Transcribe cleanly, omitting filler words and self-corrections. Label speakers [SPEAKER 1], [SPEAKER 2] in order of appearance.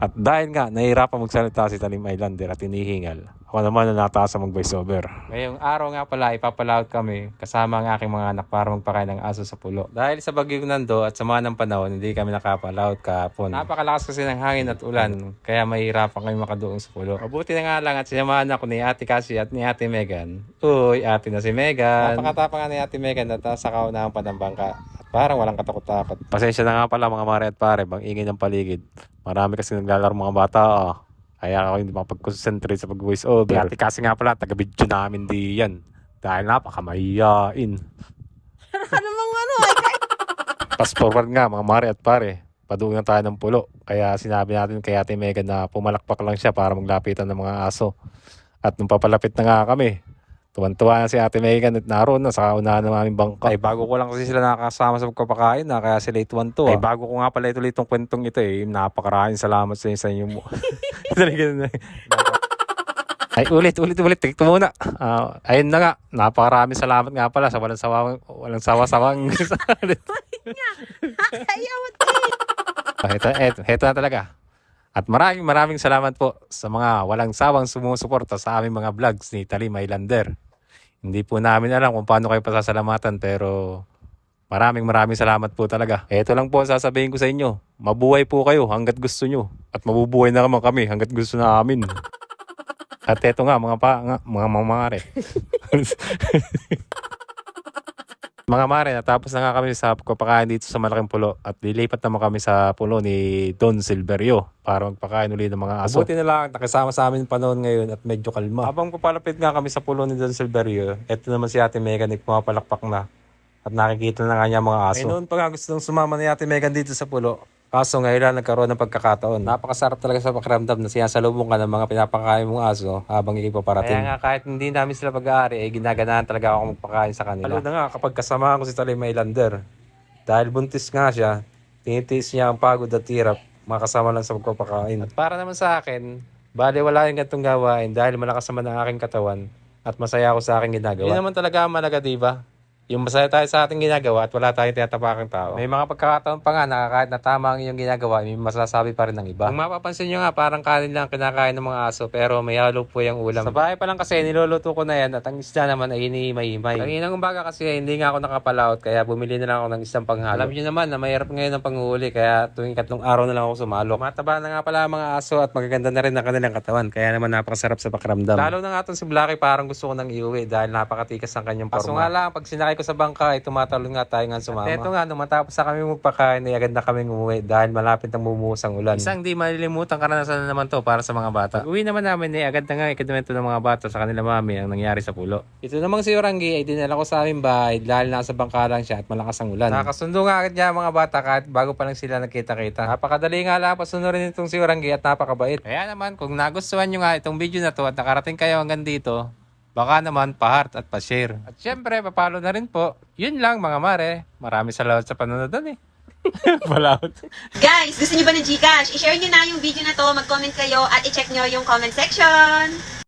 [SPEAKER 1] At dahil nga nahihirapan magsalita si Talim Islander at hinihingal, ako naman na nataas sa mag-voiceover. Ngayong araw nga pala ipapalaot kami kasama ang aking mga anak para magpakain ng aso sa pulo. Dahil sa bagyong Nando at sama ng panahon, hindi kami nakapalaot kahapon. Napakalakas kasi ng hangin at ulan, kaya mahihirapan kami makadoong sa pulo. Mabuti na nga lang at sinamahan ako ni Ate Cassie at ni Ate Megan. Uy, ate na si Megan. Napakatapang nga ni Ate Megan at sa kaunahan pa ng bangka. Parang walang katakot-takot. Pasensya na nga pala mga mare at pare, bang ingay ng paligid. Marami kasi naglalaro mga bata. Kaya ako hindi makapag-concentrate sa pag-voice over. Ate kasi nga pala, taga-video namin di yan. Dahil napakamahiyain.
[SPEAKER 2] Ano namang ano?
[SPEAKER 1] Fast forward nga mga mare at pare. Paduong na tayo ng pulo. Kaya sinabi natin kay Ate Megan na pumalakpak lang siya para maglapitan ng mga aso. At nung papalapit na nga kami, tuwan-tuwa na si Ate Megan at naroon na sa unahan ng aming bangka. Ay bago ko lang kasi sila nakakasama sa pagpapakain na kaya sila tuwan-tuwa. Ay bago ko nga pala ituloy itong kwentong ito napakaraming salamat sa inyo mo. Ay ulit. Tigto muna. Ayun na nga. Napakaraming salamat nga pala sa walang sawa-sawang. Heto na talaga. At maraming salamat po sa mga walang sawang sumusuporta sa aming mga vlogs ni Talim Islander. Hindi po namin alam kung paano kayo pasasalamatan pero maraming salamat po talaga. Ito lang po ang sasabihin ko sa inyo. Mabuhay po kayo hanggat gusto nyo. At mabubuhay na naman kami hanggat gusto na amin. At eto nga mga mare. Mga mare, natapos na nga kami sa pagpapakain dito sa malaking pulo at lilipat naman kami sa pulo ni Don Silverio para magpakain ulit ng mga aso. Buti na lang, nakasama sa amin panahon ngayon at medyo kalma. Habang papalapit nga kami sa pulo ni Don Silverio, eto naman si Ate Megan, pumapalakpak na at nakikita na nga niya mga aso. Noon pa nga gusto nang sumama ni Ate Megan dito sa pulo. Kaso ngayon lang nagkaroon ng pagkakataon. Napakasarap talaga sa pakiramdam na sinasalubong ka ng mga pinapakain mong aso habang ipaparating. Kaya nga kahit hindi namin sila pag-aari, ginaganahan talaga ako magpakain sa kanila. Lalo na nga kapag kasama ko si Talim Islander. Dahil buntis nga siya, tinitiis niya ang pagod at hirap makasama lang sa pagpapakain. At para naman sa akin, bali wala yung gantong gawain dahil malakas naman ang aking katawan at masaya ako sa aking ginagawa. Hindi naman talaga malaga, diba? Yung masaya tayo sa ating ginagawa at wala tayong tinatapakang tao. May mga pagkakataon pa nga na kahit na tama ang iyong ginagawa, may masasabi pa rin ng iba. Kung mapapansin nyo nga, parang kanin lang kinakain ng mga aso pero may halo po yung ulam. Sa bahay pa lang kasi niluluto ko na yan at ang isda naman ay hinihimay-himay. Kanginang umaga kasi hindi nga ako nakapalaot kaya bumili na lang ako ng isang panghalo. Alam nyo naman na mahirap ngayon ang panghuli kaya tuwing 3 araw na lang ako sumalo. Mataba na nga pala ang mga aso at magaganda na rin ang kanilang katawan kaya naman napakasarap sa pakiramdam. Lalo na nga itong si Blacky parang gusto ko nang iuwi dahil napakatikas ang kanyang forma. Kaso nga lang, pag sinakay ko sa bangka ay tumatalon nga tayo nga sumama. At eto nga, nung matapos na kami magpakain ay agad na kami umuwi dahil malapit ng bumuhos ang ulan. Isang di malilimutan karanasan na naman to para sa mga bata. Pag-uwi naman namin ay agad na nga ikadumento ng mga bata sa kanila mami ang nangyari sa pulo. Ito namang si Orangi ay dinala ko sa aming bahay dahil nasa bangka lang siya at malakas ang ulan. Nakasundo nga agad niya mga bata kahit bago pa lang sila nagkita-kita. Napakadali nga lang pasunurin itong si Orangi at napakabait. Kaya naman kung nagustuhan nyo nga itong video na to at nakarating kayo hanggang dito, baka naman pa-heart at pa-share. At syempre, papalo na rin po. Yun lang mga mare. Maraming salamat sa panonood doon Palaot.
[SPEAKER 2] Guys, gusto niyo ba ng Gcash? I-share niyo na yung video na to, mag-comment kayo at i-check niyo yung comment section.